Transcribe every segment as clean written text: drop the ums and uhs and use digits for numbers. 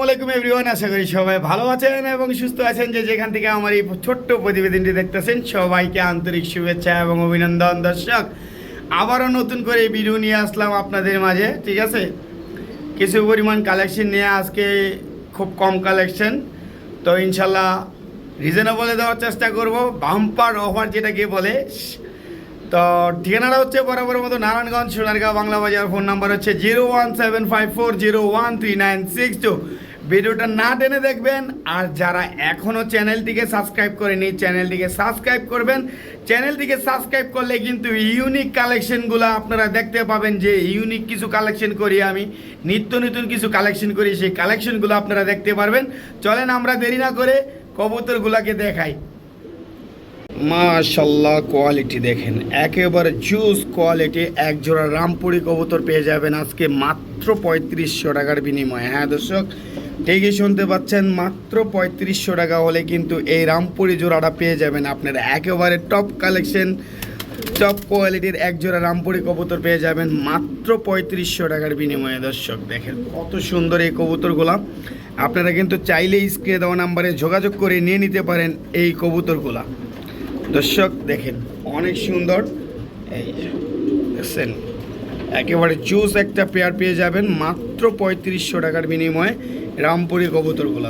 আলাইকুম এভরিওয়ান, আশা করি সবাই ভালো আছেন এবং সুস্থ আছেন। যে যেখান থেকে আমার এই ছোট্ট প্রতিবেদনটি দেখতেছেন সবাইকে আন্তরিক শুভেচ্ছা এবং অভিনন্দন। দর্শক, আবারও নতুন করে এই ভিডিও নিয়ে আসলাম আপনাদের মাঝে। ঠিক আছে, কিছু পরিমাণ কালেকশন নিয়ে আজকে, খুব কম কালেকশন, তো ইনশাল্লাহ রিজনেবলে দেওয়ার চেষ্টা করব। বাম্পার অফার যেটাকে বলে। তো ঠিকানাটা হচ্ছে বরাবর মতো নারায়ণগঞ্জ, সোনারগাঁও, বাংলা বাজার। ফোন নাম্বার হচ্ছে 01754013962। ভিডিওটা না টেনে দেখবেন। আর যারা এখনও চ্যানেলটিকে সাবস্ক্রাইব করেনি চ্যানেলটিকে সাবস্ক্রাইব করবেন। চ্যানেলটিকে সাবস্ক্রাইব করলে কিন্তু ইউনিক কালেকশনগুলো আপনারা দেখতে পাবেন। যে ইউনিক কিছু কালেকশন করি আমি, নিত্য নতুন কিছু কালেকশন করি, সেই কালেকশনগুলো আপনারা দেখতে পারবেন। চলেন আমরা দেরি না করে কবুতরগুলোকে দেখাই। মাশাল্লাহ, কোয়ালিটি দেখেন, একেবারে জুস কোয়ালিটি। এক জোড়া রামপুরি কবুতর পেয়ে যাবেন আজকে মাত্র 3500 টাকার বিনিময়ে। হ্যাঁ দর্শক, ঠিকই শুনতে পাচ্ছেন, মাত্র 3500 টাকা হলে কিন্তু এই রামপুরি জোড়াটা পেয়ে যাবেন আপনারা। একেবারে টপ কালেকশন, টপ কোয়ালিটির এক জোড়া রামপুরি কবুতর পেয়ে যাবেন মাত্র 3500 টাকার বিনিময়ে। দর্শক দেখেন কত সুন্দর এই কবুতরগুলা। আপনারা কিন্তু চাইলেই স্ক্রিনে দেওয়া নাম্বারে যোগাযোগ করে নিয়ে নিতে পারেন এই কবুতরগুলা। দর্শক দেখেন অনেক সুন্দর, এই দেখছেন, একেবারে জুস একটা পেয়ার পেয়ে যাবেন মাত্র 3500 টাকার বিনিময়ে রামপুরি কবুতরগুলো।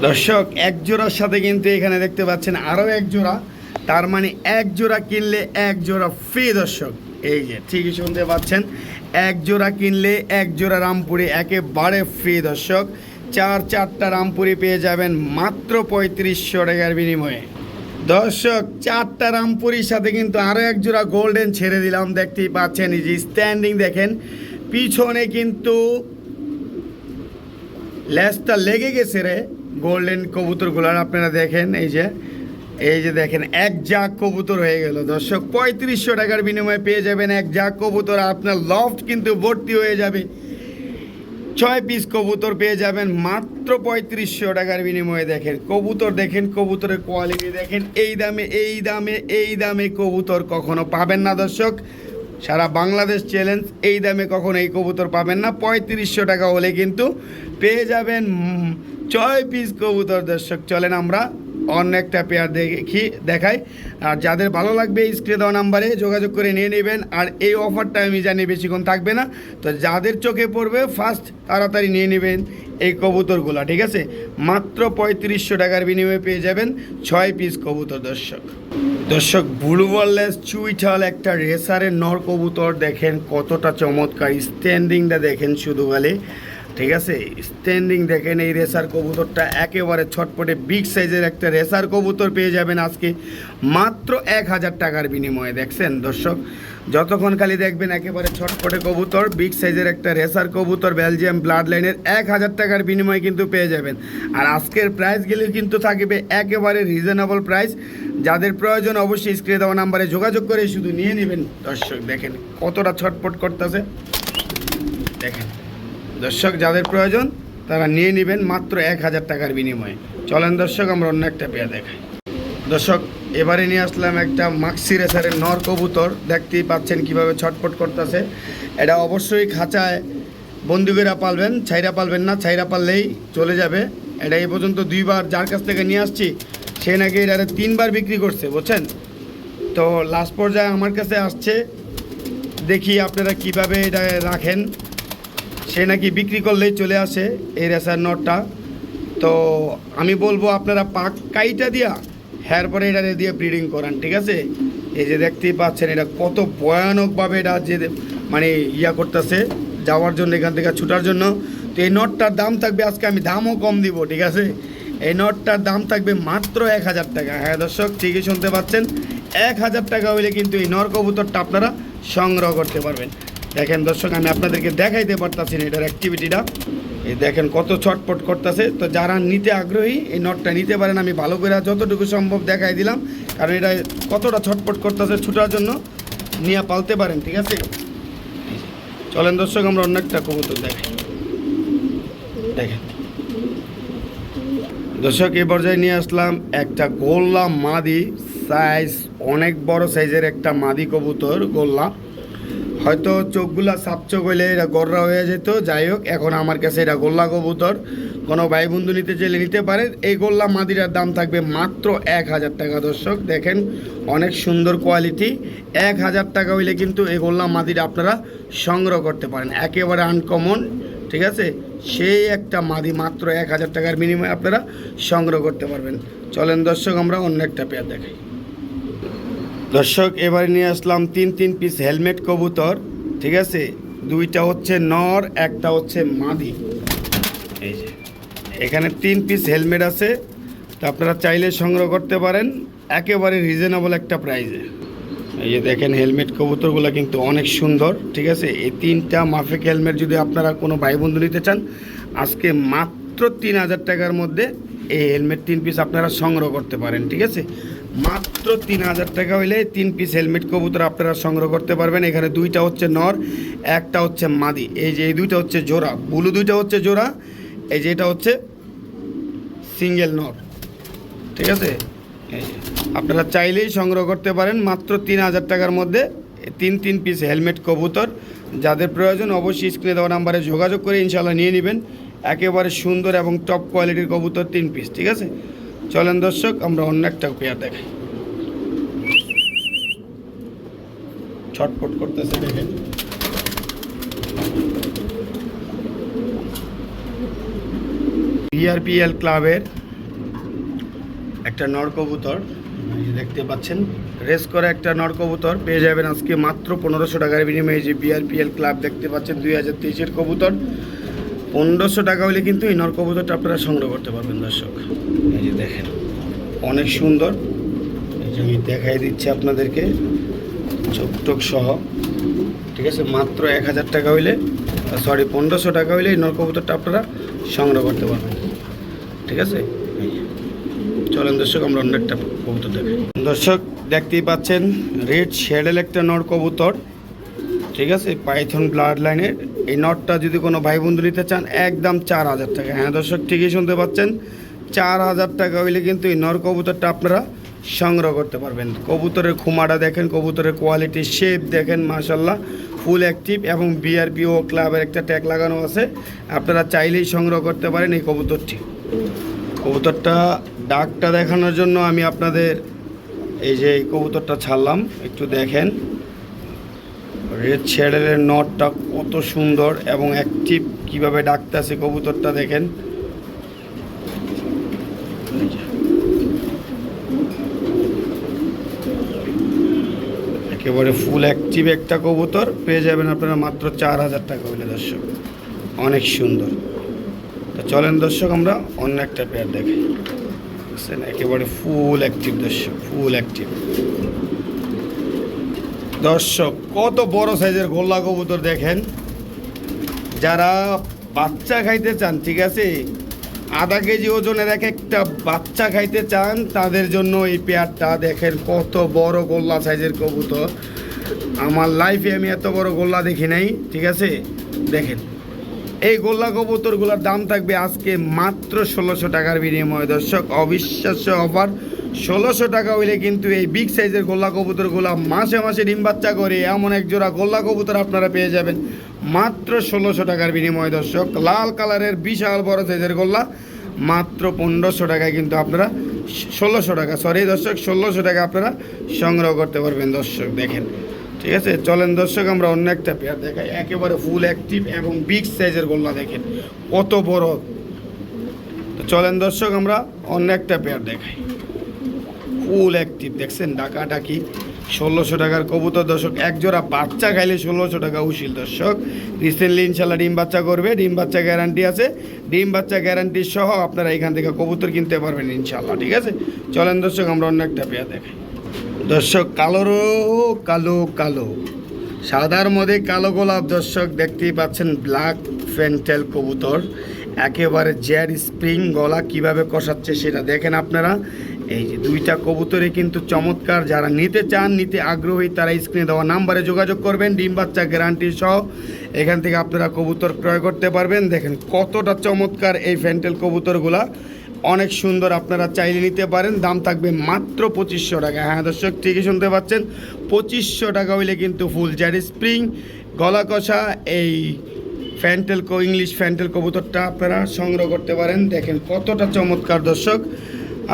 দর্শক এক জোড়ার সাথে কিন্তু এখানে দেখতে পাচ্ছেন আরও এক জোড়া, তার মানে এক জোড়া কিনলে এক জোড়া ফ্রি। দর্শক এই যে ঠিকই শুনতে পাচ্ছেন, এক জোড়া কিনলে এক জোড়া রামপুরি একেবারে ফ্রি। দর্শক চারটা রামপুরি পেয়ে যাবেন মাত্র 3500 টাকার বিনিময়ে। দর্শক চারটা রামপুরির সাথে কিন্তু আরও এক জোড়া গোল্ডেন ছেড়ে দিলাম, দেখতেই পাচ্ছেন। এই যে স্ট্যান্ডিং দেখেন, পিছনে কিন্তু লেজটা লেগে গেছে রে গোল্ডেন কবুতরগুলার। আপনারা দেখেন এই যে দেখেন এক জাক কবুতর হয়ে গেল। দর্শক 3500 টাকার বিনিময়ে পেয়ে যাবেন এক জাক কবুতর। আপনার লফট কিন্তু ভর্তি হয়ে যাবে। 6 পিস কবুতর পেয়ে যাবেন মাত্র 3500 টাকার বিনিময়ে। দেখেন কবুতর, দেখেন কবুতরের কোয়ালিটি দেখেন। এই দামে কবুতর কখনো পাবেন না দর্শক, সারা বাংলাদেশ চ্যালেঞ্জ। এই দামে কখনো এই কবুতর পাবেন না। 3500 টাকা হলে কিন্তু পেয়ে যাবেন 6 পিস কবুতর। দর্শক চলেন আমরা অন্য একটা পেয়ার দেখাই। আর যাদের ভালো লাগবে স্ক্রিনে দেওয়া নাম্বারে যোগাযোগ করে নিয়ে নেবেন। আর এই অফারটা আমি জানি বেশিক্ষণ থাকবে না, তো যাদের চোখে পড়বে ফার্স্ট তাড়াতাড়ি নিয়ে নেবেন এই কবুতরগুলো। ঠিক আছে, মাত্র 3500 টাকার বিনিময়ে পেয়ে যাবেন 6 পিস কবুতর। দর্শক ব্লু ওয়ারলেস চুইঠাল একটা রেসারের নর কবুতর দেখেন কতটা চমৎকার। স্ট্যান্ডিংটা দেখেন শুধু খালি। ঠিক আছে, স্ট্যান্ডিং দেখেন। এই রেসার কবুতরটা একেবারে ছটপটে বিগ সাইজের একটা রেসার কবুতর পেয়ে যাবেন আজকে মাত্র 1000 টাকার বিনিময়ে। দেখছেন দর্শক, যতক্ষণ খালি দেখবেন একেবারে ছটপটে কবুতর, বিগ সাইজের একটা রেসার কবুতর বেলজিয়াম ব্লাড লাইনের 1000 টাকার বিনিময়ে কিন্তু পেয়ে যাবেন। আর আজকের প্রাইসগুলি কিন্তু থাকবে একেবারে রিজনেবল প্রাইস। যাদের প্রয়োজন অবশ্যই স্ক্রিনে দেওয়া নাম্বারে যোগাযোগ করে শুধু নিয়ে নেবেন। দর্শক দেখেন কতটা ছটপট করতেছে, দেখেন দর্শক, যাদের প্রয়োজন তারা নিয়ে নেবেন মাত্র 1000 টাকার বিনিময়ে। চলেন দর্শক আমরা অন্য একটা পেয়ার দেখাই। দর্শক এবারে নিয়ে আসলাম একটা মাক্সি রেসারের নর কবুতর। দেখতেই পাচ্ছেন কিভাবে ছটপট করতেছে। এটা অবশ্যই খাঁচায় বন্দুকেরা পালবেন, ছাইরা পালবেন না। ছাইরা পাললেই চলে যাবে। এটা এই পর্যন্ত 2বার যার কাছ থেকে নিয়ে আসছি সে নাকি এটা 3বার বিক্রি করছে, বুঝছেন। তো লাস্ট পর্যায়ে আমার কাছে আসছে, দেখি আপনারা কিভাবে এটা রাখেন। সে নাকি বিক্রি করলেই চলে আসে এই রেসার নটটা। তো আমি বলবো আপনারা পাক কাইটা দিয়া পরে এটা দিয়ে ব্রিডিং করান। ঠিক আছে, এই যে দেখতেই পাচ্ছেন এটা কত ভয়ানকভাবে এটা যে মানে করতেছে যাওয়ার জন্য, এখান থেকে ছুটার জন্য। তো এই নটটার দাম থাকবে আজকে, আমি দামও কম দিব। ঠিক আছে, এই নটটার দাম থাকবে মাত্র 1000 টাকা। হ্যাঁ দর্শক ঠিকই শুনতে পাচ্ছেন, 1000 টাকা হইলে কিন্তু এই নর কবুতরটা আপনারা সংগ্রহ করতে পারবেন। দেখেন দর্শক আমি আপনাদেরকে দেখাইতে পারতাছি না এটার অ্যাক্টিভিটিটা। এই দেখেন কত ছটপট করতেছে। তো যারা নিতে আগ্রহী এই নটটা নিতে পারেন। আমি ভালো করে যতটুকু সম্ভব দেখাই দিলাম, কারণ এটা কতটা ছটপট করতেছে ছুটার জন্য, নিয়ে পালতে পারেন। ঠিক আছে, চলেন দর্শক আমরা অন্য একটা কবুতর দেখাই। দেখেন দর্শক এই পর্যায়ে নিয়ে আসলাম একটা গোল্লা মাদি, সাইজ অনেক বড় সাইজের একটা মাদি কবুতর গোল্লা। হয়তো চোখগুলা সাপ চোখ হইলে এটা গররা হয়ে যেত, যাই হোক এখন আমার কাছে এটা গোল্লা কবুতর। কোনো ভাই বন্ধু নিতে চাইলে নিতে পারেন। এই গোল্লা মাদিরার দাম থাকবে মাত্র 1000 টাকা। দর্শক দেখেন অনেক সুন্দর কোয়ালিটি, 1000 টাকা হইলে কিন্তু এই গোল্লা মাদিরা আপনারা সংগ্রহ করতে পারেন, একেবারে আনকমন। ঠিক আছে, সেই একটা মাদি মাত্র 1000 টাকার বিনিময়ে আপনারা সংগ্রহ করতে পারবেন। চলেন দর্শক আমরা অন্য একটা পেয়ার দেখাই। দর্শক এবারে নিয়ে আসলাম 3 পিস হেলমেট কবুতর। ঠিক আছে, দুইটা হচ্ছে নর, একটা হচ্ছে মাদি। এই যে এখানে 3 পিস হেলমেট আছে, তো আপনারা চাইলে সংগ্রহ করতে পারেন একেবারে রিজনেবল একটা প্রাইসে। এই যে দেখেন হেলমেট কবুতরগুলো কিন্তু অনেক সুন্দর। ঠিক আছে, এই 3টা মাফিক হেলমেট যদি আপনারা কোনো ভাই বন্ধু নিতে চান, আজকে মাত্র 3000 টাকার মধ্যে এই হেলমেট 3 পিস আপনারা সংগ্রহ করতে পারেন। ঠিক আছে, মাত্র 3000 টাকা হইলে 3 পিস হেলমেট কবুতর আপনারা সংগ্রহ করতে পারবেন। এখানে দুইটা হচ্ছে নর, একটা হচ্ছে মাদি। এই যে এই দুইটা হচ্ছে জোড়া, ব্লু দুইটা হচ্ছে জোড়া, এই যে এটা হচ্ছে সিঙ্গেল নর। ঠিক আছে, এই যে আপনারা চাইলেই সংগ্রহ করতে পারেন মাত্র 3000 টাকার মধ্যে 3 পিস হেলমেট কবুতর। যাদের প্রয়োজন অবশ্যই স্ক্রিনে দেওয়া নাম্বারে যোগাযোগ করে ইনশাল্লাহ নিয়ে নেবেন। একেবারে সুন্দর এবং টপ কোয়ালিটির কবুতর 3 পিস। ঠিক আছে, চলেন দর্শক আমরা অন্য একটা পেয়ার দেখাই। ছটফট করতেছে দেখেন। বিআরপিএল ক্লাবের একটা নর কবুতর দেখতে পাচ্ছেন, রেস করা একটা নর কবুতর পেয়ে যাবেন আজকে মাত্র 1500 টাকার বিনিময়ে। যে বিআরপিএল ক্লাব দেখতে পাচ্ছেন 2023-এর কবুতর, 1500 টাকা হলে কিন্তু এই নর কবুতরটা আপনারা সংগ্রহ করতে পারবেন। দর্শক এই যে দেখেন অনেক সুন্দর, এই যে আমি দেখাই দিচ্ছি আপনাদেরকে চোখ টোক সহ। ঠিক আছে, মাত্র 1000 টাকা হইলে, সরি 1500 টাকা হইলে এই নর কবুতরটা আপনারা সংগ্রহ করতে পারবেন। ঠিক আছে, চলেন দর্শক আমরা অন্য একটা কবুতর দেখাই। দর্শক দেখতেই পাচ্ছেন রেড শেডেল একটা নর কবুতর। ঠিক আছে, পাইথন ব্লাড লাইনের। এই নটটা যদি কোনো ভাই বন্ধু নিতে চান একদম 4000 টাকা। হ্যাঁ দর্শক ঠিকই শুনতে পাচ্ছেন, 4000 টাকা হইলে কিন্তু এই নর কবুতরটা আপনারা সংগ্রহ করতে পারবেন। কবুতরের খুমাটা দেখেন, কবুতরের কোয়ালিটি, শেপ দেখেন, মাশাল্লাহ ফুল অ্যাক্টিভ এবং বিআরপিও ক্লাবের একটা ট্যাগ লাগানো আছে। আপনারা চাইলেই সংগ্রহ করতে পারেন এই কবুতরটি। কবুতরটা ডাকটা দেখানোর জন্য আমি আপনাদের এই যে এই কবুতরটা ছাড়লাম, একটু দেখেন রেড শেডেলের নটটা কত সুন্দর এবং অ্যাক্টিভ, কীভাবে ডাকতেছে কবুতরটা দেখেন। একেবারে ফুল অ্যাক্টিভ একটা কবুতর পেয়ে যাবেন আপনারা মাত্র 4000 টাকা হইলে। দর্শক অনেক সুন্দর। তো চলেন দর্শক আমরা অন্য একটা পেয়ার দেখাই। একেবারে ফুল অ্যাক্টিভ দর্শক, ফুল অ্যাক্টিভ। দর্শক কত বড় সাইজের গোল্লা কবুতর দেখেন। যারা বাচ্চা খাইতে চান, ঠিক আছে, আধা কেজি ওজনের এক একটা বাচ্চা খাইতে চান, তাদের জন্য এই পেয়ারটা দেখেন কত বড় গোল্লা সাইজের কবুতর। আমার লাইফে আমি এত বড় গোল্লা দেখি নাই। ঠিক আছে, দেখেন এই গোল্লা কবুতরগুলোর দাম থাকবে আজকে মাত্র 1600 টাকার বিনিময়ে। দর্শক অবিশ্বাস্য অফার, 1600 টাকা হইলে কিন্তু এই বিগ সাইজের গোল্লা কবুতরগুলো মাসে মাসে ডিম বাচ্চা করে এমন এক জোড়া গোল্লা কবুতর আপনারা পেয়ে যাবেন মাত্র 1600 টাকার বিনিময়ে। দর্শক লাল কালারের বিশাল বড় সাইজের গোল্লা মাত্র 1500 টাকায় কিন্তু আপনারা 1600 টাকা, সরি দর্শক 1600 টাকা আপনারা সংগ্রহ করতে পারবেন। দর্শক দেখেন, ঠিক আছে, চলেন দর্শক আমরা অন্য একটা পেয়ার দেখাই। একেবারে ফুল অ্যাক্টিভ এবং বিগ সাইজের গোল্লা দেখেন কত বড়। তো চলেন দর্শক আমরা অন্য একটা পেয়ার দেখাই। ফুল অ্যাক্টিভ দেখছেন, ডাকাডাকি 1600 টাকার কবুতর। দর্শক এক জোড়া বাচ্চা খাইলে 1600 টাকা উশিল। দর্শক রিসেন্টলি ইনশাল্লাহ ডিম বাচ্চা করবে, ডিম বাচ্চা গ্যারান্টি আছে, ডিম বাচ্চা গ্যারান্টি সহ আপনারা এখান থেকে কবুতর কিনতে পারবেন ইনশাল্লাহ। ঠিক আছে, চলেন দর্শক আমরা অন্য একটা পেয়ার দেখাই। দর্শক কালোরও কালো কালো, সাদার মধ্যে কালো গোলাপ। দর্শক দেখতেই পাচ্ছেন ব্ল্যাক ফ্যান্টেল কবুতর, একেবারে জেড স্প্রিং, গলা কিভাবে কষাচ্ছে সেটা দেখেন আপনারা। এই যে দুইটা কবুতরে কিন্তু চমৎকার। যারা নিতে চান, নিতে আগ্রহী, তারা স্ক্রিনে দেওয়া নাম্বারে যোগাযোগ করবেন। ডিম বাচ্চা গ্যারান্টি সহ এখান থেকে আপনারা কবুতর ক্রয় করতে পারবেন। দেখেন কতটা চমৎকার এই ফ্যান্টেল কবুতরগুলা, অনেক সুন্দর। আপনারা চাইলে নিতে পারেন, দাম থাকবে মাত্র 2500 টাকা। হ্যাঁ দর্শক ঠিকই শুনতে পাচ্ছেন, 2500 টাকা হইলে কিন্তু ফুল জেড স্প্রিং, গলা কষা এই ইংলিশ ফ্যান্টেল কবুতরটা আপনারা সংগ্রহ করতে পারেন। দেখেন কতটা চমৎকার দর্শক,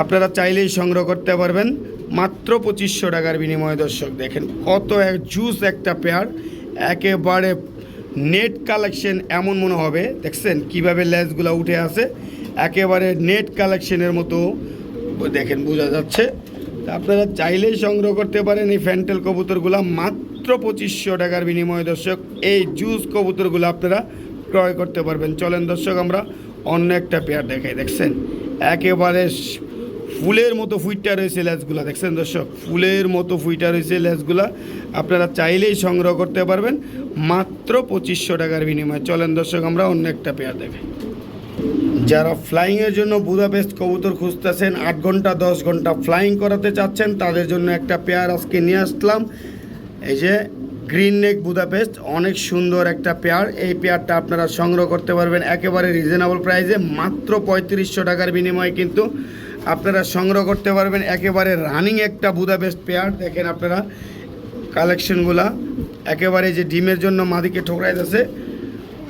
আপনারা চাইলেই সংগ্রহ করতে পারবেন মাত্র 2500 টাকার বিনিময়ে। দর্শক দেখেন কত এক জুস একটা পেয়ার, একেবারে নেট কালেকশন এমন মনে হবে। দেখছেন কিভাবে লেজগুলো উঠে আসে, একেবারে নেট কালেকশনের মতো দেখেন বোঝা যাচ্ছে। আপনারা চাইলেই সংগ্রহ করতে পারেন এই ফ্যান্টেল কবুতরগুলো মাত্র 2500 টাকার বিনিময়ে। দর্শক এই জুস কবুতরগুলো আপনারা ক্রয় করতে পারবেন। চলেন দর্শক আমরা অন্য একটা পেয়ার দেখাই। দেখছেন একেবারে ফুলের মতো ফুইটা রয়েছে লেজগুলা। দেখছেন দর্শক ফুলের মতো ফুইটা রয়েছে লেজগুলা, আপনারা চাইলেই সংগ্রহ করতে পারবেন মাত্র 2500 টাকার বিনিময়ে। চলেন দর্শক আমরা অন্য একটা পেয়ার দেখাই। যারা ফ্লাইংয়ের জন্য বুদাপেস্ট কবুতর খুঁজতেছেন, 8 ঘন্টা 10 ঘন্টা ফ্লাইং করাতে চাচ্ছেন, তাদের জন্য একটা পেয়ার আজকে নিয়ে আসলাম। এই যে গ্রিন নেক বুদাপেস্ট, অনেক সুন্দর একটা পেয়ার। এই পেয়ারটা আপনারা সংগ্রহ করতে পারবেন একেবারে রিজনেবল প্রাইসে মাত্র 3500 টাকার বিনিময়ে কিন্তু আপনারা সংগ্রহ করতে পারবেন। একেবারে রানিং একটা বুদাপেস্ট পেয়ার। দেখেন আপনারা কালেকশনগুলা একেবারে যে ডিমের জন্য মাদিকে ঠোকরাইতেছে,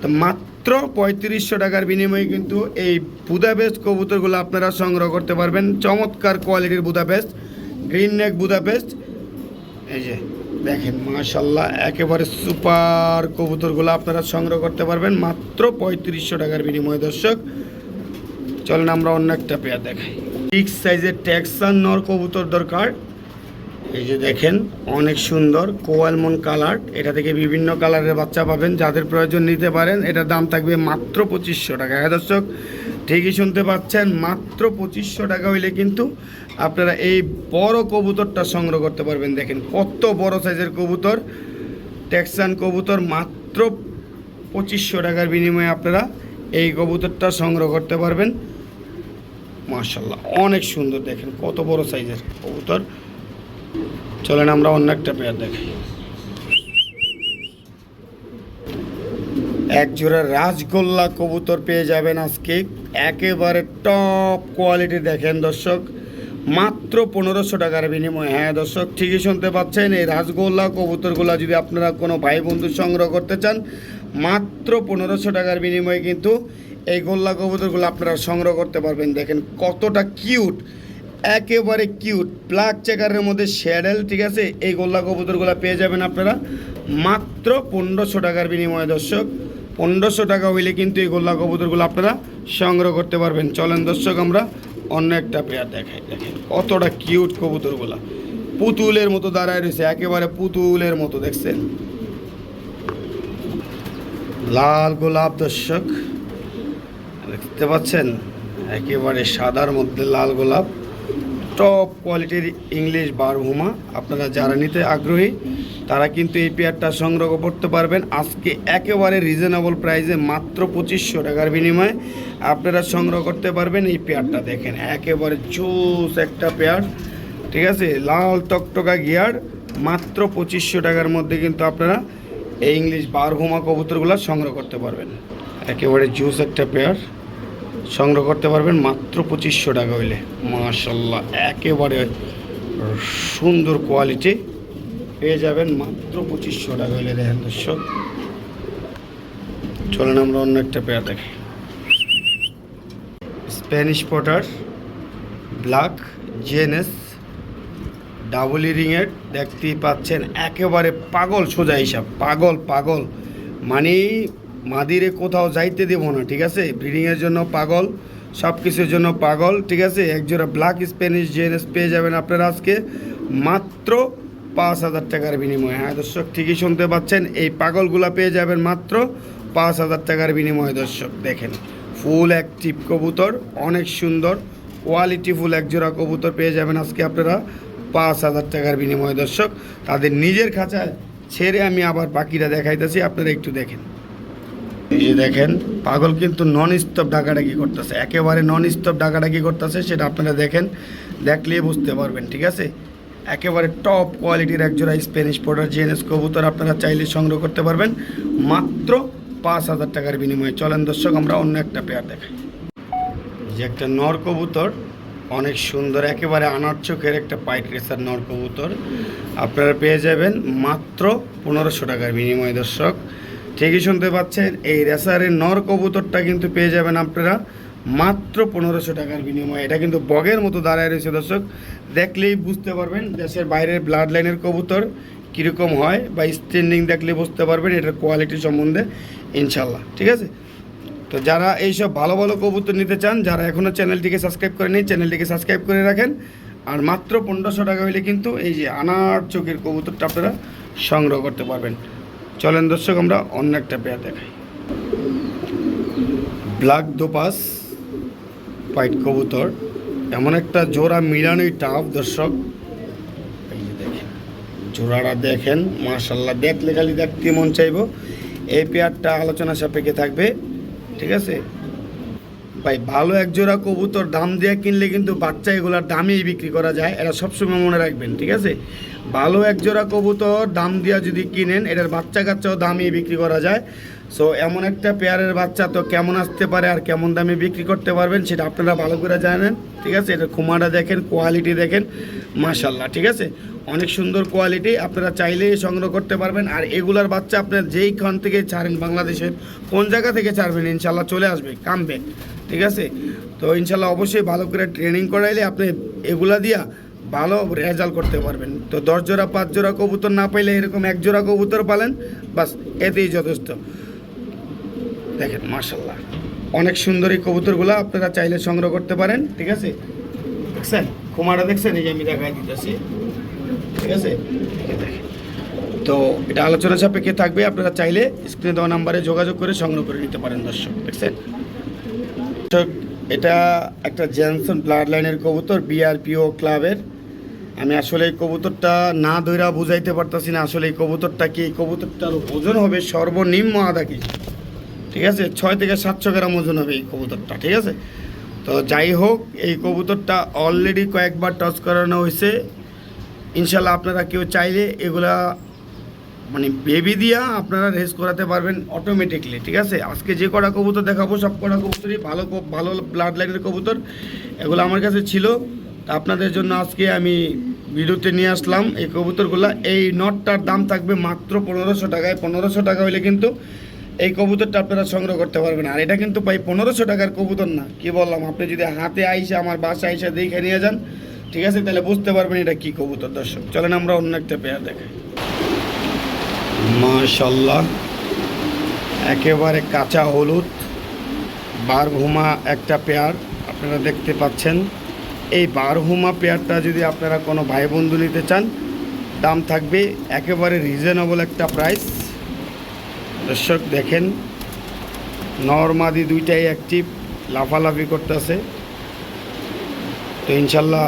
তো মাত্র 3500 টাকার বিনিময়ে কিন্তু এই বুদাপেস্ট কবুতরগুলো আপনারা সংগ্রহ করতে পারবেন। চমৎকার কোয়ালিটির বুদাপেস্ট, গ্রিন নেক বুদাপেস্ট। এই যে দেখেন মাশাল্লাহ একেবারে সুপার কবুতরগুলো আপনারা সংগ্রহ করতে পারবেন মাত্র 3500 টাকার বিনিময়ে। দর্শক চলেন আমরা অন্য একটা পেয়ার দেখাই। বিগ সাইজের টেক্সান নর কবুতর দরকার। এই যে দেখেন অনেক সুন্দর কোয়ালমন কালার, এটা থেকে বিভিন্ন কালারের বাচ্চা পাবেন, যাদের প্রয়োজন নিতে পারেন। এটার দাম থাকবে মাত্র 2500 টাকা। হ্যাঁ দর্শক ঠিকই শুনতে পাচ্ছেন, মাত্র 2500 টাকা হইলে কিন্তু আপনারা এই বড় কবুতরটা সংগ্রহ করতে পারবেন। দেখেন কত বড় সাইজের কবুতর, টেক্সান কবুতর, মাত্র 2500 টাকার বিনিময়ে আপনারা এই কবুতরটা সংগ্রহ করতে পারবেন। মাশাআল্লাহ অনেক সুন্দর, দেখেন কত বড় সাইজের কবুতর। চলেন আমরা অন্য একটা পেয়ার দেখাই। এক জোড়া রাজগোল্লা কবুতর পেয়ে যাবেন আজকে, একেবারে টপ কোয়ালিটি। দেখেন দর্শক মাত্র 1500 টাকার বিনিময়ে। হ্যাঁ দর্শক ঠিকই শুনতে পাচ্ছেন, এই রাজগোল্লা কবুতরগুলো যদি আপনারা কোনো ভাই বন্ধু সংগ্রহ করতে চান, মাত্র 1500 টাকার বিনিময়ে কিন্তু এই গোল্লা কবুতরগুলো আপনারা সংগ্রহ করতে পারবেন। দেখেন কতটা কিউট, একেবারে কিউট, ব্ল্যাক চেকারের মধ্যে শ্যাডেল, ঠিক আছে। এই গোল্লা কবুতরগুলো পেয়ে যাবেন আপনারা মাত্র 1500 টাকার বিনিময়ে। দর্শক 1500 টাকা হইলে কিন্তু এই গোল্লা কবুতরগুলো আপনারা সংগ্রহ করতে পারবেন। চলেন দর্শক আমরা অন্য একটা পেয়ার দেখাই। দেখেন কতটা কিউট কবুতরগুলা, পুতুলের মতো দাঁড়ায় রয়েছে, একেবারে পুতুলের মতো। দেখছেন লাল গোলাপ দর্শক দেখতে পাচ্ছেন, একেবারে সাদার মধ্যে লাল গোলাপ, টপ কোয়ালিটির ইংলিশ বারহুমা। আপনারা যারা নিতে আগ্রহী তারা কিন্তু এই পেয়ারটা সংগ্রহ করতে পারবেন আজকে একেবারে রিজনেবল প্রাইসে মাত্র 2500 টাকার বিনিময়ে আপনারা সংগ্রহ করতে পারবেন এই পেয়ারটা। দেখেন একেবারে জোস একটা পেয়ার, ঠিক আছে, লাল টকটকা গিয়ার, মাত্র 2500 টাকার মধ্যে কিন্তু আপনারা এই ইংলিশ বারহুমা কবুতরগুলো সংগ্রহ করতে পারবেন। একেবারে জোস একটা পেয়ার সংগ্রহ করতে পারবেন মাত্র 2500 টাকা হইলে। মাশাআল্লাহ একেবারে সুন্দর কোয়ালিটি পেয়ে যাবেন মাত্র 2500 টাকা হইলে। দেখেন দর্শক চলেন আমরা অন্য একটা পেয়ার দেখি। স্প্যানিশ পটার ব্ল্যাক জেনেস ডাবল রিংয়ের, দেখতেই পাচ্ছেন একেবারে পাগল, সোজা হিসাব পাগল পাগল, মানে মাদিরে কোথাও যাইতে দেব না, ঠিক আছে। ব্রিডিংয়ের জন্য পাগল, সব কিছুর জন্য পাগল, ঠিক আছে। একজোড়া ব্ল্যাক স্প্যানিশ জেনেস পেয়ে যাবেন আপনারা আজকে মাত্র 5000 টাকার বিনিময়ে। হ্যাঁ দর্শক ঠিকই শুনতে পাচ্ছেন, এই পাগলগুলা পেয়ে যাবেন মাত্র 5000 টাকার বিনিময়ে। দর্শক দেখেন ফুল অ্যাক্টিভ কবুতর, অনেক সুন্দর কোয়ালিটি ফুল একজোড়া কবুতর পেয়ে যাবেন আজকে আপনারা 5000 টাকার বিনিময়ে। দর্শক তাদের নিজের খাঁচায় ছেড়ে আমি আবার বাকিটা দেখাইতেছি, আপনারা একটু দেখেন। এই যে দেখেন পাগল কিন্তু নন স্টপ ডাকাডাকি করতেছে, একেবারে নন স্টপ ডাকাডাকি করতেছে, সেটা আপনারা দেখেন, দেখলেই বুঝতে পারবেন, ঠিক আছে। একেবারে টপ কোয়ালিটির একজোড়া স্প্যানিশ পটার জিএনএস কবুতর আপনারা চাইলে সংগ্রহ করতে পারবেন মাত্র 5000 টাকার বিনিময়ে। চলেন দর্শক আমরা অন্য একটা পেয়ার দেখাই। যে একটা নর কবুতর, অনেক সুন্দর, একেবারে আনার চোখের একটা পাইট রেসার নর কবুতর আপনারা পেয়ে যাবেন মাত্র 1500 টাকার বিনিময়ে। দর্শক ঠিকই শুনতে পাচ্ছেন, এই রেসারের নর কবুতরটা কিন্তু পেয়ে যাবেন আপনারা মাত্র 1500 টাকার বিনিময়ে। এটা কিন্তু বগের মতো দাঁড়ায় রয়েছে দর্শক, দেখলেই বুঝতে পারবেন দেশের বাইরের ব্লাড লাইনের কবুতর কীরকম হয়, বা স্ট্যান্ডিং দেখলে বুঝতে পারবেন এটার কোয়ালিটি সম্বন্ধে ইনশাল্লাহ। ঠিক আছে, তো যারা এইসব ভালো ভালো কবুতর নিতে চান, যারা এখনও চ্যানেলটিকে সাবস্ক্রাইব করেনি, চ্যানেলটিকে সাবস্ক্রাইব করে রাখেন। আর মাত্র 1500 টাকা হইলে কিন্তু এই যে আনার চোখের কবুতরটা আপনারা সংগ্রহ করতে পারবেন। চলেন দর্শক আমরা অন্য একটা পেয়ার দেখাই। ব্ল্যাক দোপাস হোয়াইট কবুতর, এমন একটা জোড়া মিলানোই টাফ দর্শক। এই যে দেখেন জোড়াটা দেখেন, মাশাল্লাহ, দেখলে খালি দেখতে মন চাইব। এই পেয়ারটা আলোচনা সাপেক্ষে থাকবে, ঠিক আছে ভাই। ভালো এক জোড়া কবুতর দাম দিয়ে কিনলে কিন্তু বাচ্চা এগুলার দামেই বিক্রি করা যায়, এটা সবসময় মনে রাখবেন। ঠিক আছে, ভালো এক জোড়া কবুতর দাম দিয়ে যদি কিনেন, এটার বাচ্চা কাচ্চাও দামে বিক্রি করা যায়। সো এমন একটা পেয়ারের বাচ্চা তো কেমন আসতে পারে আর কেমন দামে বিক্রি করতে পারবেন সেটা আপনারা ভালো করে জানেন। ঠিক আছে, এটা খুমাটা দেখেন, কোয়ালিটি দেখেন, মাশাল্লাহ। ঠিক আছে, অনেক সুন্দর কোয়ালিটি, আপনারা চাইলেই সংগ্রহ করতে পারবেন। আর এগুলার বাচ্চা আপনার যেইখান থেকে ছাড়েন, বাংলাদেশের কোন জায়গা থেকে ছাড়বেন, ইনশাল্লাহ চলে আসবে, কামবে। ঠিক আছে, তো ইনশাল্লাহ অবশ্যই ভালো করে ট্রেনিং করাইলে আপনি এগুলা দিয়া ভালো রেজাল্ট করতে পারবেন। তো 10 জোড়া 5 জোড়া কবুতর না পাইলে এরকম এক জোড়া কবুতর পালেন, বাস এতেই যথেষ্ট। দেখেন মাশাল্লাহ, অনেক সুন্দর এই কবুতরগুলো আপনারা চাইলে সংগ্রহ করতে পারেন। ঠিক আছে, দেখছেন খুমাটা দেখছেন, এই যে আমি দেখাই দিতেছি। ঠিক আছে, দেখেন, তো এটা আলোচনা সাপেক্ষে থাকবে, আপনারা চাইলে স্ক্রিনে দেওয়া নাম্বারে যোগাযোগ করে সংগ্রহ করে নিতে পারেন দর্শক। দেখছেন দর্শক, এটা একটা জেনসন ব্লাড লাইনের কবুতর, বিআরপিও ক্লাবের। আমি আসলে এই কবুতরটা না ধইরা বুঝাইতে পারতাছি না আসলে এই কবুতরটা কি। এই কবুতরটার ওজন হবে সর্বনিম্ন আধা কেজি। ঠিক আছে, 6 থেকে 700 গ্রাম ওজন হবে এই কবুতরটা। ঠিক আছে, তো যাই হোক, এই কবুতরটা অলরেডি কয়েকবার টস করানো হয়েছে। ইনশাল্লাহ আপনারা কেউ চাইলে এগুলা মানে বেবি দিয়া আপনারা রেস করাতে পারবেন অটোমেটিকলি। ঠিক আছে, আজকে যে কটা কবুতর দেখাবো সব কটা কবুতরই ভালো ভালো ব্লাড লাইনের কবুতর, এগুলো আমার কাছে ছিল। আপনাদের জন্য আজকে আমি ভিডিওতে নিয়ে আসলাম এই কবুতরগুলো। এই নটটার দাম থাকবে মাত্র 1500 টাকায়। 1500 টাকা হইলে কিন্তু এই কবুতরটা আপনারা সংগ্রহ করতে পারবেন। আর এটা কিন্তু ভাই 1500 টাকার কবুতর না, কি বললাম, আপনি যদি হাতে আইসা আমার বাসা আইসা দেখে নিয়ে যান, ঠিক আছে, তাহলে বুঝতে পারবেন এটা কি কবুতর। দর্শক চলেন আমরা অন্য একটা পেয়ার দেখাই। মাশাল্লাহ, একেবারে কাঁচা হলুদ বারহুমা একটা পেয়ার আপনারা দেখতে পাচ্ছেন। এই বারহুমা পেয়ারটা যদি আপনারা কোনো ভাই বন্ধু নিতে চান, দাম থাকবে একেবারে রিজনেবল একটা প্রাইস। দর্শক দেখেন, নরমাদি দুইটাই অ্যাক্টিভ, লাফালাফি করতেছে। তো ইনশাল্লাহ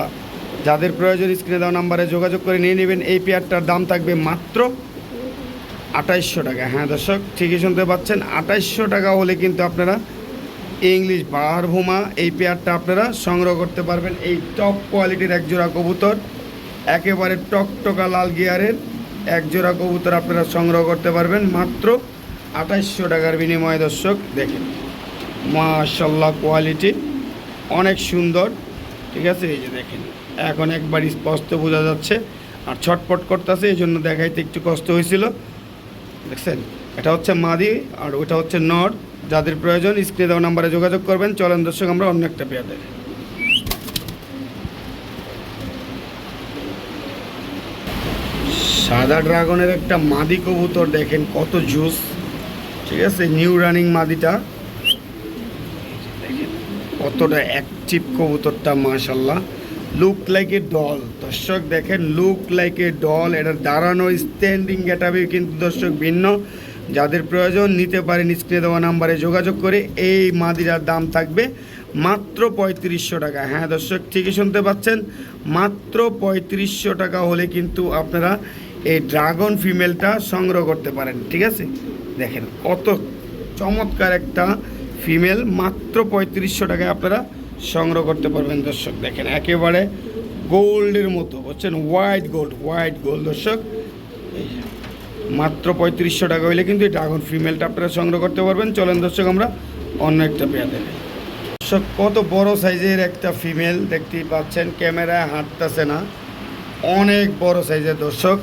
যাদের প্রয়োজন স্ক্রিনে দেওয়া নাম্বারে যোগাযোগ করে নিয়ে নেবেন। এই পেয়ারটার দাম থাকবে মাত্র 2800 টাকা। হ্যাঁ দর্শক, ঠিকই শুনতে পাচ্ছেন, 2800 টাকা হলে কিন্তু আপনারা ইংলিশ বারহুমা এই পেয়ারটা আপনারা সংগ্রহ করতে পারবেন। এই টপ কোয়ালিটির এক জোড়া কবুতর, একেবারে টকটকা লাল গিয়ারের এক জোড়া কবুতর আপনারা সংগ্রহ করতে পারবেন মাত্র 2800 টাকার বিনিময়ে। দর্শক দেখেন মাশাল্লাহ, কোয়ালিটি অনেক সুন্দর। ঠিক আছে, এই যে দেখেন এখন একবার স্পষ্ট বোঝা যাচ্ছে, আর ছটপট করতেছে, এই জন্য দেখাইতে একটু কষ্ট হয়েছিল। দেখছেন, এটা হচ্ছে মাদি আর ওইটা হচ্ছে নর। যাদের প্রয়োজন স্ক্রিনে দেওয়া নাম্বারে যোগাযোগ করবেন। চলেন দর্শক আমরা অন্য একটা পেয়ার দেখি। সাদা ড্রাগনের একটা মাদি কবুতর দেখেন কত জুস। ঠিক আছে, নিউ রানিং মাদিটা দেখেন কতটা অ্যাক্টিভ কবুতরটা, মাশাল্লাহ। লুক লাইক এ ডল দর্শক, দেখেন লুক লাইক এ ডল। এটা দাঁড়ানো স্ট্যান্ডিং গেটাবে কিন্তু দর্শক ভিন্ন। যাদের প্রয়োজন নিতে পারেন স্ক্রিনে দেওয়া নাম্বারে যোগাযোগ করে। এই মাদিরার দাম থাকবে মাত্র 3500 টাকা। হ্যাঁ দর্শক, ঠিকই শুনতে পাচ্ছেন, মাত্র 3500 টাকা হলে কিন্তু আপনারা এই ড্রাগন ফিমেলটা সংগ্রহ করতে পারেন। ঠিক আছে, দেখেন কত চমৎকার একটা ফিমেল, মাত্র 3500 টাকায় আপনারা সংগ্রহ করতে পারবেন। দর্শক দেখেন একেবারে গোল্ডের মতো, বুঝছেন, হোয়াইট গোল্ড দর্শক। এই যে মাত্র 3500 টাকা হইলে কিন্তু এই ড্রাগন ফিমেলটা আপনারা সংগ্রহ করতে পারবেন। চলেন দর্শক আমরা অন্য একটা পেয়ার দেখি। দর্শক কত বড় সাইজের একটা ফিমেল দেখতেই পাচ্ছেন, ক্যামেরায় হাঁটতেছে না, অনেক বড় সাইজের দর্শক।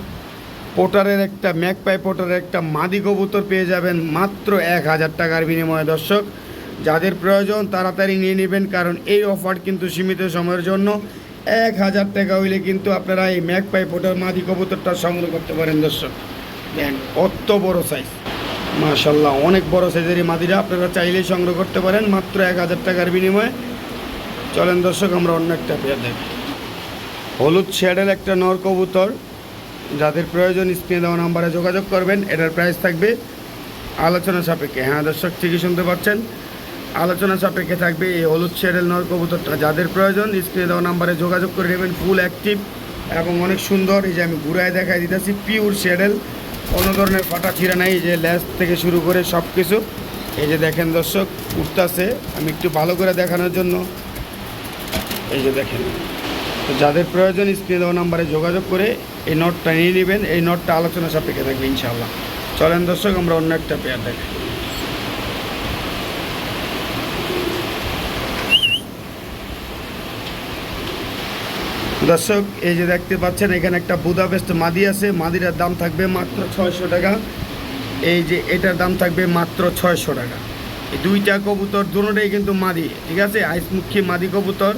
পোটারের একটা ম্যাকপাই পোটারের একটা মাদি কবুতর পেয়ে যাবেন মাত্র 1000 টাকার বিনিময়ে। দর্শক যাদের প্রয়োজন তাড়াতাড়ি নিয়ে নেবেন, কারণ এই অফার কিন্তু সীমিত সময়ের জন্য। 1000 টাকা হইলে কিন্তু আপনারা এই ম্যাকপাই পোটার মাদি কবুতরটা সংগ্রহ করতে পারেন। দর্শক দেখেন কত বড় সাইজ, মাশাল্লাহ অনেক বড় সাইজের এই মাদিরা আপনারা চাইলেই সংগ্রহ করতে পারেন মাত্র 1000 টাকার বিনিময়ে। চলেন দর্শক আমরা অন্য একটা পেয়ার দেখি। হলুদ শেডের একটা নর কবুতর, যাদের প্রয়োজন স্ক্রিনে দেওয়া নাম্বারে যোগাযোগ করবেন। এটার প্রাইস থাকবে আলোচনা সাপেক্ষে। হ্যাঁ দর্শক ঠিকই শুনতে পাচ্ছেন, আলোচনা সাপেক্ষে থাকবে এই হলুদ শেডের নর কবুতরটা। যাদের প্রয়োজন স্ক্রিনে দেওয়া নাম্বারে যোগাযোগ করে নেবেন। ফুল অ্যাক্টিভ এবং অনেক সুন্দর। এই যে আমি ঘুরায় দেখাই দিতেছি, পিওর শেডেল, কোনো ধরনের ফাটা ছিঁড়া নাই। এই যে ল্যাস থেকে শুরু করে সব কিছু এই যে দেখেন দর্শক উঠতেছে। আমি একটু ভালো করে দেখানোর জন্য এই যে দেখেন। তো যাদের প্রয়োজন স্ক্রিনে দেওয়া নাম্বারে যোগাযোগ করে এই নটটা নিয়ে নেবেন। এই নটটা আলোচনা সাপেক্ষে থাকবে ইনশাআল্লাহ। চলেন দর্শক আমরা অন্য একটা পেয়ার দেখি। দর্শক এই যে দেখতে পাচ্ছেন এখানে একটা বুদাপেস্ট মাদি আছে। মাদিটার দাম থাকবে মাত্র 600 টাকা। এই যে এটার দাম থাকবে মাত্র 600 টাকা। এই দুইটা কবুতর দুটোটাই কিন্তু মাদি, ঠিক আছে, আইসমুখী মাদি কবুতর,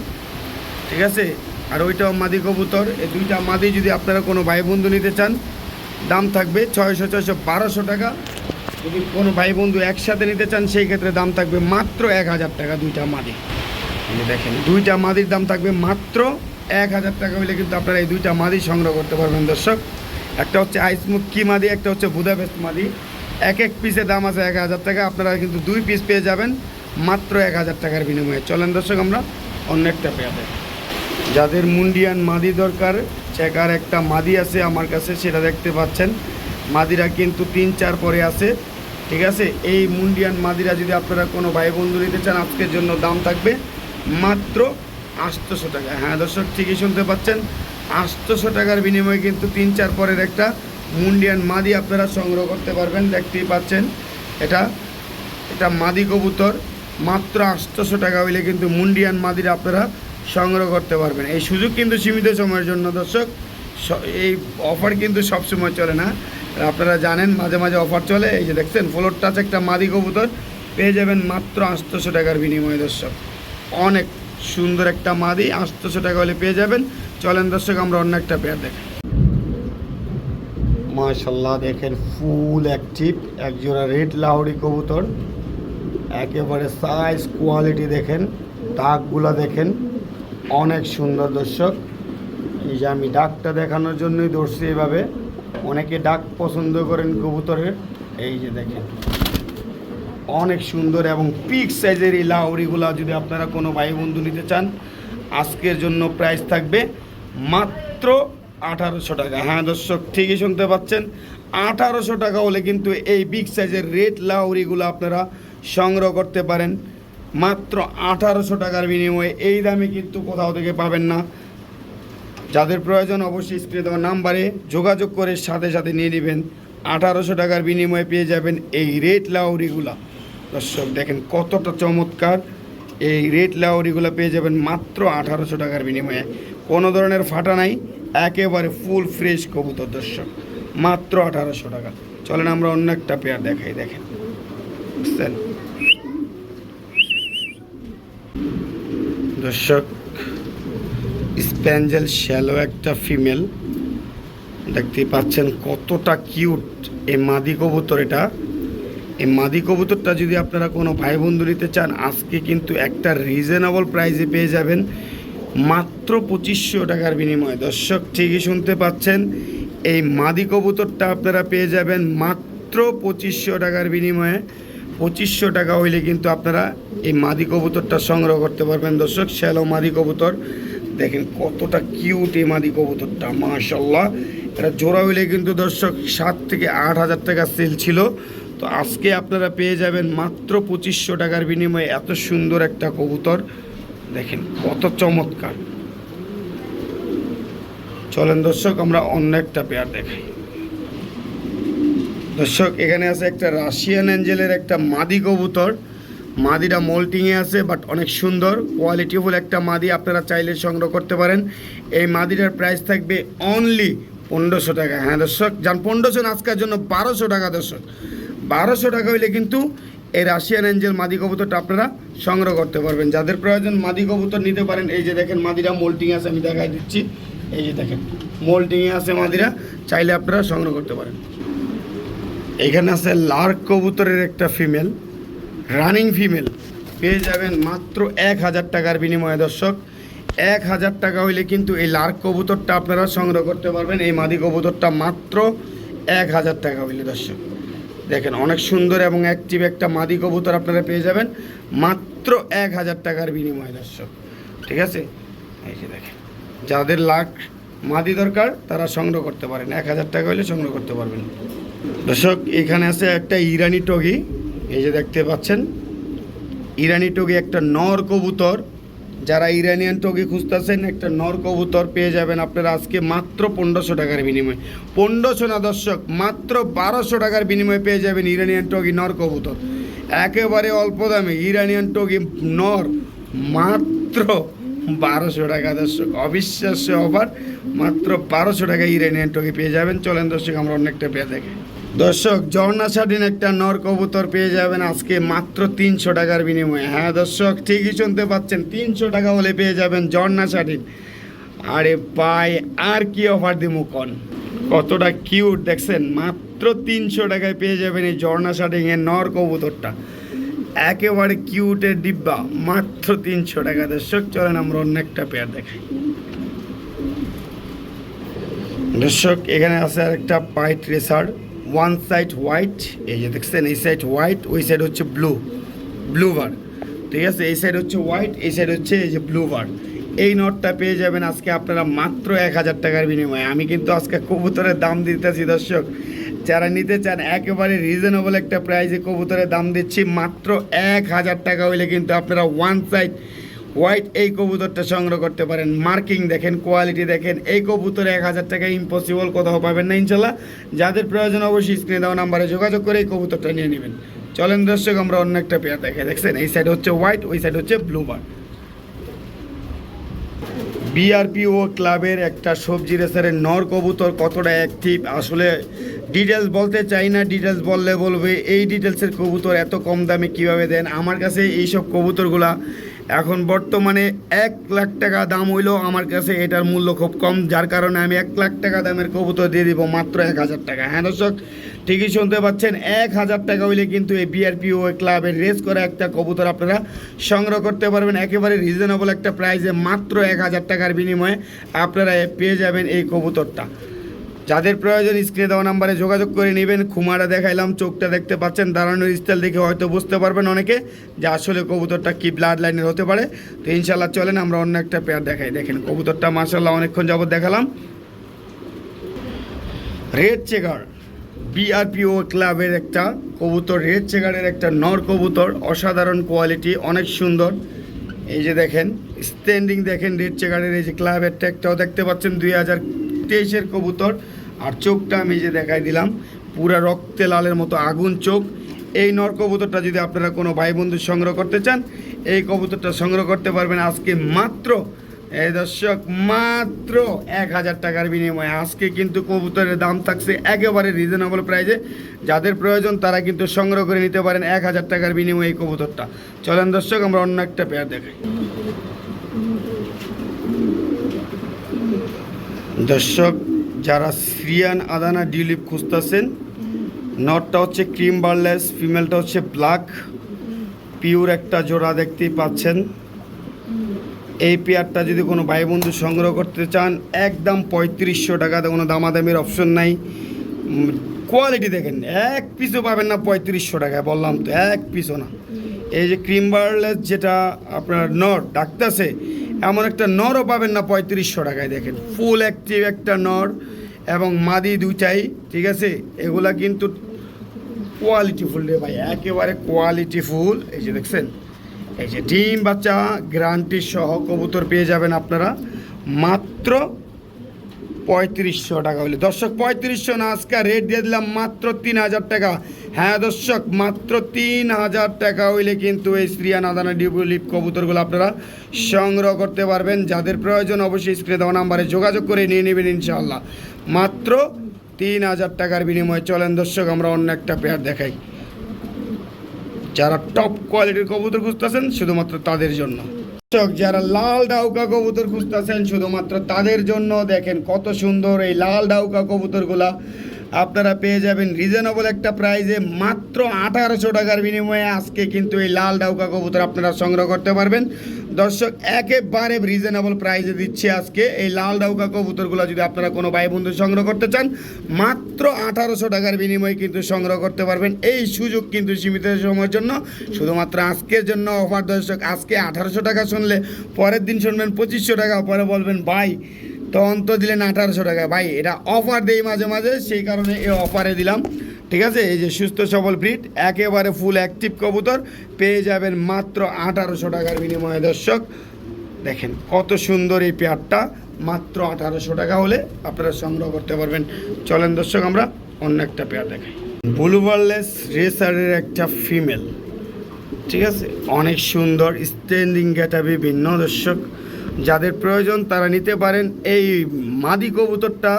ঠিক আছে, আর ওইটাও মাদি কবুতর। এই দুইটা মাদি যদি আপনারা কোনো ভাই বন্ধু নিতে চান দাম থাকবে 600, 1200 টাকা। যদি কোনো ভাই বন্ধু একসাথে নিতে চান সেই ক্ষেত্রে দাম থাকবে মাত্র 1000 টাকা। দুইটা মাদি দেখেন, দুইটা মাদির দাম থাকবে মাত্র 1000 টাকা হইলে কিন্তু আপনারা এই দুইটা মাদি সংগ্রহ করতে পারবেন। দর্শক একটা হচ্ছে আইসমুখী মাদি, একটা হচ্ছে বুদাপেস্ট মাদি। এক এক পিসের দাম আছে 1000 টাকা। আপনারা কিন্তু 2 পিস পেয়ে যাবেন মাত্র 1000 টাকার বিনিময়ে। চলেন দর্শক আমরা অন্য একটা পেয়ে যাই। যাদের মুন্ডিয়ান মাদি দরকার, চেকার একটা মাদি আছে আমার কাছে, সেটা দেখতে পাচ্ছেন। মাদিরা কিন্তু 3-4 পরে আছে, ঠিক আছে। এই মুন্ডিয়ান মাদিরা যদি আপনারা কোনো ভাই বন্ধু নিতে চান আজকের জন্য দাম থাকবে মাত্র 800 টাকা। হ্যাঁ দর্শক ঠিকই শুনতে পাচ্ছেন, 800 টাকার বিনিময়ে কিন্তু 3-4 পরের একটা মুন্ডিয়ান মাদি আপনারা সংগ্রহ করতে পারবেন। দেখতেই পাচ্ছেন এটা মাদি কবুতর। মাত্র 800 টাকা হইলে কিন্তু মুন্ডিয়ান মাদিরা আপনারা সংগ্রহ করতে পারবেন। এই সুযোগ কিন্তু সীমিত সময়ের জন্য। দর্শক এই অফার কিন্তু সবসময় চলে না, আপনারা জানেন মাঝে মাঝে অফার চলে। এই যে দেখছেন ফ্লোর টাচ একটা মাদি কবুতর পেয়ে যাবেন মাত্র 800 টাকার বিনিময়ে। দর্শক অনেক সুন্দর একটা মাদি 800 টাকা হলে পেয়ে যাবেন। চলেন দর্শক আমরা অন্য একটা পেয়ার দেখি। মাশাল্লাহ দেখেন ফুল অ্যাক্টিভ একজোড়া রেড লাহোরি কবুতর। একেবারে সাইজ কোয়ালিটি দেখেন, ডাকগুলা দেখেন অনেক সুন্দর। দর্শক এই যে আমি ডাকটা দেখানোর জন্যই ধরছি এভাবে। অনেকে ডাক পছন্দ করেন কবুতরের। এই যে দেখেন অনেক সুন্দর এবং পিক সাইজের এই লাহোরিগুলা যদি আপনারা কোনো ভাই বন্ধু নিতে চান আজকের জন্য প্রাইস থাকবে মাত্র 1800 টাকা। হ্যাঁ দর্শক ঠিকই শুনতে পাচ্ছেন, 1800 টাকা হলে কিন্তু এই বিগ সাইজের রেড লাহোরিগুলো আপনারা সংগ্রহ করতে পারেন মাত্র 1800 টাকার বিনিময়ে। এই দামে কিন্তু কোথাও থেকে পাবেন না। যাদের প্রয়োজন অবশ্যই স্ক্রিনে দেওয়া নাম্বারে যোগাযোগ করে সাথে সাথে নিয়ে নেবেন। 1800 টাকার বিনিময়ে পেয়ে যাবেন এই রেড লাহোরিগুলা। দর্শক দেখেন কতটা চমৎকার এই রেড লাহোরিগুলো পেয়ে যাবেন মাত্র 1800 টাকার বিনিময়ে। কোনো ধরনের ফাটা নাই, একেবারে ফুল ফ্রেশ কবুতর। দর্শক মাত্র 1800 টাকা। চলেন আমরা অন্য একটা পেয়ার দেখাই। দেখেন বুঝছেন দর্শক, স্প্যাঞ্জেল শ্যালো একটা ফিমেল, দেখতেই পাচ্ছেন কতটা কিউট এই মাদি কবুতর। এই মাদি কবুতরটা যদি আপনারা কোনো ভাই বন্ধু নিতে চান আজকে কিন্তু একটা রিজনেবল প্রাইসে পেয়ে যাবেন মাত্র 2500 টাকার বিনিময়ে। দর্শক ঠিকই শুনতে পাচ্ছেন, এই মাদি কবুতরটা আপনারা পেয়ে যাবেন মাত্র 2500 টাকার বিনিময়ে। 2500 টাকা হইলে কিন্তু আপনারা এই মাদি কবুতরটা সংগ্রহ করতে পারবেন। দর্শক শ্যালো মাদি কবুতর দেখেন কতটা কিউট এই মাদি কবুতরটা, মাশাল্লাহ। এটা জোড়া হইলে কিন্তু দর্শক 7 থেকে 8000 টাকা সেল ছিল, তো আজকে আপনারা পেয়ে যাবেন মাত্র 2500 টাকার বিনিময়ে এত সুন্দর একটা কবুতর। দেখেন কত চমৎকার। চলেন দর্শক আমরা অন্য একটা পেয়ার দেখাই। দর্শক এখানে আছে একটা রাশিয়ান অ্যাঞ্জেলের একটা মাদি কবুতর। মাদিটা মোল্টিংয়ে আছে বাট অনেক সুন্দর কোয়ালিটিফুল একটা মাদি, আপনারা চাইলে সংগ্রহ করতে পারেন। এই মাদিটার প্রাইস থাকবে অনলি 1500 টাকা। হ্যাঁ দর্শক যান 1500 না, আজকের জন্য 1200 টাকা দর্শক। 1200 টাকা হইলে কিন্তু এই রাশিয়ান এঞ্জেল মাদি কবুতরটা আপনারা সংগ্রহ করতে পারবেন। যাদের প্রয়োজন মাদি কবুতর নিতে পারেন। এই যে দেখেন মাদিরা মোল্টিং আছে, আমি দেখাই দিচ্ছি। এই যে দেখেন মোল্টিংয়ে আছে মাদিরা, চাইলে আপনারা সংগ্রহ করতে পারেন। এখানে আছে লার্ক কবুতরের একটা ফিমেল, রানিং ফিমেল, পেয়ে যাবেন মাত্র 1000 টাকার বিনিময়ে দর্শক। 1000 টাকা হইলে কিন্তু এই লার্ক কবুতরটা আপনারা সংগ্রহ করতে পারবেন। এই মাদি কবুতরটা মাত্র 1000 টাকা হইলে দর্শক। দেখেন অনেক সুন্দর এবং অ্যাক্টিভ একটা মাদি কবুতর আপনারা পেয়ে যাবেন মাত্র 1000 টাকার বিনিময়ে দর্শক। ঠিক আছে, এই যে দেখেন যাদের লাখ মাদি দরকার তারা সংগ্রহ করতে পারেন, 1000 টাকা হলে সংগ্রহ করতে পারবেন দর্শক। এখানে আছে একটা ইরানি টগি, এই যে দেখতে পাচ্ছেন ইরানি টগি একটা নর কবুতর। যারা ইরানিয়ান টগি খুঁজতেছেন একটা নর কবুতর পেয়ে যাবেন আপনারা আজকে মাত্র 1500 টাকার বিনিময়ে। 1500 না দর্শক, মাত্র 1200 টাকার বিনিময়ে পেয়ে যাবেন ইরানিয়ান টগি নর কবুতর। একেবারে অল্প দামে ইরানিয়ান টগি নর মাত্র 1200 টাকা দর্শক। অবিশ্বাস্য অফার, মাত্র 1200 টাকা ইরানিয়ান টগি পেয়ে যাবেন। চলেন দর্শক আমরা অনেকটা পেয়ে দেখি দর্শক। ঝর্ণা স্বাধীন একটা নর কবুতর পেয়ে যাবেন আজকে মাত্র 300 টাকার বিনিময়ে। হ্যাঁ দর্শক ঠিকই শুনতে পাচ্ছেন, 300 টাকা হলে পেয়ে যাবেন ঝর্ণা স্বাধীন। আরে ভাই আর কি অফার দিমু কন, কতটা কিউট দেখছেন। মাত্র 300 টাকায় পেয়ে যাবেন এই ঝর্ণা স্বাধীনের নর কবুতরটা। একেবারে কিউটের ডিব্বা, মাত্র 300 টাকা দর্শক। চলেন আমরা অন্য একটা পেয়ার দেখাই দর্শক। এখানে আছে আর একটা পাইট রেসার, ওয়ান সাইড হোয়াইট, এই যে দেখছেন এই সাইড হোয়াইট, ওই সাইড হচ্ছে ব্লু বার। ঠিক আছে, এই সাইড হচ্ছে হোয়াইট, এই সাইড হচ্ছে এই যে ব্লু বার। এই নটটা পেয়ে যাবেন আজকে আপনারা মাত্র 1000 টাকার বিনিময়ে। আমি কিন্তু আজকে কবুতরের দাম দিতেছি দর্শক, যারা নিতে চান একেবারে রিজনেবল একটা প্রাইসে কবুতরের দাম দিচ্ছি মাত্র 1000 টাকা হইলে কিন্তু আপনারা ওয়ান সাইড হোয়াইট এই কবুতরটা সংগ্রহ করতে পারেন। মার্কিং দেখেন, কোয়ালিটি দেখেন, এই কবুতরে 1000 টাকা ইম্পসিবল কোথাও পাবেন না ইনশাল্লাহ। যাদের প্রয়োজন অবশ্যই স্ক্রিনে দেওয়া নাম্বারে যোগাযোগ করে এই কবুতরটা নিয়ে নেবেন। চলেন দর্শক আমরা অন্য একটা পেয়ার দেখে, দেখছেন এই সাইড হচ্ছে হোয়াইট, ওই সাইড হচ্ছে ব্লু বার। বিআরপিও ক্লাবের একটা সবজি রেসারের নর কবুতর কতটা অ্যাক্টিভ আসলে ডিটেলস বলতে চাই না, ডিটেলস বললে বলবে এই ডিটেলসের কবুতর এত কম দামে কিভাবে দেন। আমার কাছে এইসব কবুতরগুলা এখন বর্তমানে 1 লাখ টাকা দাম হইলেও আমার কাছে এটার মূল্য খুব কম, যার কারণে আমি 1 লাখ টাকা দামের কবুতর দিয়ে দিব মাত্র 1000 টাকা। হ্যাঁ দর্শক ঠিকই শুনতে পাচ্ছেন, 1000 টাকা হইলে কিন্তু এই বিআরপিও ক্লাবের রেস করা একটা কবুতর আপনারা সংগ্রহ করতে পারবেন একেবারে রিজনেবল একটা প্রাইসে। মাত্র 1000 টাকার বিনিময়ে আপনারা পেয়ে যাবেন এই কবুতরটা। যাদের প্রয়োজন স্ক্রিনে দেওয়া নাম্বারে যোগাযোগ করে নেবেন। খুমারা দেখাইলাম, চোখটা দেখতে পাচ্ছেন, দাঁড়ানোর স্টাইল দেখে হয়তো বুঝতে পারবেন অনেকে যে আসলে কবুতরটা কি ব্লাড লাইনের হতে পারে। তো ইনশাল্লাহ চলেন আমরা অন্য একটা পেয়ার দেখাই। দেখেন কবুতরটা মাশাআল্লাহ অনেকক্ষণ যাবত দেখালাম। রেড চেকার বিআরপিও ক্লাবের একটা কবুতর, রেড চেকারের একটা নর কবুতর, অসাধারণ কোয়ালিটি, অনেক সুন্দর। এই যে দেখেন স্ট্যান্ডিং দেখেন রেড চেকারের, এই যে ক্লাবের ট্যাগটাও দেখতে পাচ্ছেন 2023-এর কবুতর। আর চোখটা আমি যে দেখাই দিলাম পুরা রক্তে লালের মতো আগুন চোখ। এই নর কবুতরটা যদি আপনারা কোনো ভাই বন্ধু সংগ্রহ করতে চান এই কবুতরটা সংগ্রহ করতে পারবেন আজকে মাত্র, এই দর্শক মাত্র 1000 টাকার বিনিময়ে। আজকে কিন্তু কবুতরের দাম থাকছে একেবারে রিজনেবল প্রাইসে। যাদের প্রয়োজন তারা কিন্তু সংগ্রহ করে নিতে পারেন 1000 টাকার বিনিময়ে এই কবুতরটা। চলেন দর্শক আমরা অন্য একটা পেয়ার দেখাই দর্শক। যারা সিরিয়ান আদানা ডিউলিপ খুঁজতেছেন, নটটা হচ্ছে ক্রিম বার্লেস, ফিমেলটা হচ্ছে ব্ল্যাক, পিওর একটা জোড়া দেখতেই পাচ্ছেন। এই পেয়ারটা যদি কোনো ভাই বন্ধু সংগ্রহ করতে চান একদম 3500 টাকাতে, কোনো দামাদামির অপশন নাই। কোয়ালিটি দেখেন, এক পিসও পাবেন না 3500 টাকায়, বললাম তো এক পিসও না। এই যে ক্রিম বার্লেস যেটা আপনার নর ডাকতেছে, এমন একটা নরও পাবেন না 3500 টাকায়। দেখেন ফুল অ্যাক্টিভ একটা নর এবং মাদি দুইটাই, ঠিক আছে। এগুলা কিন্তু কোয়ালিটিফুল রে ভাই, একেবারে কোয়ালিটিফুল। এই যে দেখছেন, এই যে ডিম বাচ্চা গ্যারান্টি সহ কবুতর পেয়ে যাবেন আপনারা মাত্র 3500 টাকা হইলে দর্শক 3500 না, আজকে রেট দিয়ে দিলাম মাত্র 3000 টাকা। হ্যাঁ দর্শক, মাত্র 3000 টাকা হইলে কিন্তু এই শ্রিয়ান আদানা ডিউলিপ কবুতরগুলো আপনারা সংগ্রহ করতে পারবেন। যাদের প্রয়োজন অবশ্যই স্ক্রিনে দেওয়া নাম্বারে যোগাযোগ করে নিয়ে নেবেন ইনশাআল্লাহ। মাত্র 3000 টাকার বিনিময়ে। চলেন দর্শক আমরা অন্য একটা পেয়ার দেখাই। যারা টপ কোয়ালিটির কবুতর খুঁজতেছেন শুধুমাত্র তাদের জন্য। যারা লাল ডাউকা কবুতর খুঁজতেছেন শুধুমাত্র তাদের জন্য। দেখেন কত সুন্দর এই লাল ডাউকা কবুতরগুলা আপনারা পেয়ে যাবেন রিজনেবল একটা প্রাইজে মাত্র 1800 টাকার বিনিময়ে। আজকে কিন্তু এই লাল ডাউকা কবুতর আপনারা সংগ্রহ করতে পারবেন দর্শক, একেবারে রিজনেবল প্রাইজে দিচ্ছে আজকে এই লাল ডাউকা কবুতরগুলো। যদি আপনারা কোনো ভাই বন্ধু সংগ্রহ করতে চান মাত্র 1800 টাকার বিনিময়ে কিন্তু সংগ্রহ করতে পারবেন। এই সুযোগ কিন্তু সীমিত সময়ের জন্য, শুধুমাত্র আজকের জন্য অফার দর্শক। আজকে 1800 টাকা শুনলে পরের দিন শুনবেন 2500 টাকা, পরে বলবেন ভাই তো অন্ত দিলেন 1800 টাকা। ভাই এটা অফার দেই মাঝে মাঝে, সেই কারণে এই অফারে দিলাম, ঠিক আছে। এই যে সুস্থ সবল ব্রিড একেবারে ফুল অ্যাক্টিভ কবুতর পেয়ে যাবেন মাত্র 1800 টাকার বিনিময়ে দর্শক। দেখেন কত সুন্দর এই পেয়ারটা, মাত্র 1800 টাকা হলে আপনারা সংগ্রহ করতে পারবেন। চলেন দর্শক আমরা অন্য একটা পেয়ার দেখাই। ব্লুবারলেস রেসারের একটা ফিমেল, ঠিক আছে, অনেক সুন্দর স্ট্যান্ডিং গেটা বিভিন্ন দর্শক। যাদের প্রয়োজন তারা নিতে পারেন। এই মাদি কবুতরটা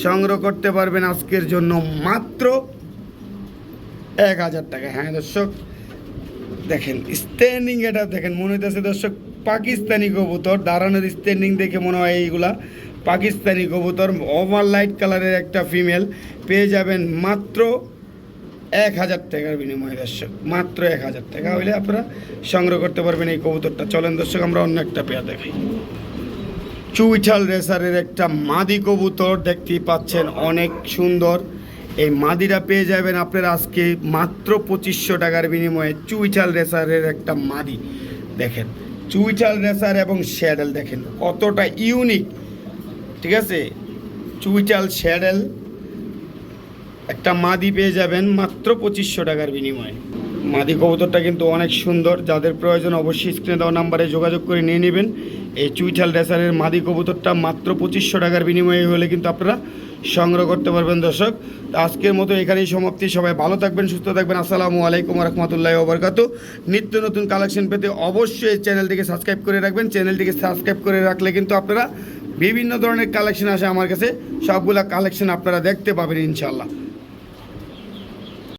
সংগ্রহ করতে পারবেন আজকের জন্য মাত্র 1000 টাকা। হ্যাঁ দর্শক, দেখেন স্ট্যান্ডিং এটা দেখেন, মনে হইতেছে দর্শক পাকিস্তানি কবুতর। দাঁড়ানোর স্ট্যান্ডিং দেখে মনে হয় এইগুলা পাকিস্তানি কবুতর। ওভার লাইট কালারের একটা ফিমেল পেয়ে যাবেন মাত্র 1000 টাকার বিনিময়ে দর্শক। মাত্র 1000 টাকা হইলে আপনারা সংগ্রহ করতে পারবেন এই কবুতরটা। চলেন দর্শক আমরা অন্য একটা পেয়ার দেখাই। চুইঠাল রেসারের একটা মাদি কবুতর দেখতেই পাচ্ছেন, অনেক সুন্দর। এই মাদিটা পেয়ে যাবেন আপনারা আজকে মাত্র 2500 টাকার বিনিময়ে। চুইঠাল রেসারের একটা মাদি দেখেন, চুইঠাল রেসার এবং শ্যাডেল দেখেন কতটা ইউনিক, ঠিক আছে। চুইঠাল শ্যাডেল একটা মাদি পেয়ে যাবেন মাত্র 2500 টাকার বিনিময়ে। মাদি কবুতরটা কিন্তু অনেক সুন্দর। যাদের প্রয়োজন অবশ্যই স্ক্রিনে দেওয়া নাম্বারে যোগাযোগ করে নিয়ে নেবেন এই চুইঠাল রেসারের মাদি কবুতরটা। মাত্র 2500 টাকার বিনিময়ে হলে কিন্তু আপনারা সংগ্রহ করতে পারবেন দর্শক। তো আজকের মতো এখানেই সমাপ্তি। সবাই ভালো থাকবেন, সুস্থ থাকবেন। আসসালামু আলাইকুম রহমতুল্লাহি ওয়া বারাকাতুহু। নিত্য নতুন কালেকশন পেতে অবশ্যই চ্যানেলটিকে সাবস্ক্রাইব করে রাখবেন। চ্যানেলটিকে সাবস্ক্রাইব করে রাখলে কিন্তু আপনারা বিভিন্ন ধরনের কালেকশন আসে আমার কাছে, সবগুলা কালেকশন আপনারা দেখতে পাবেন ইনশাআল্লাহ।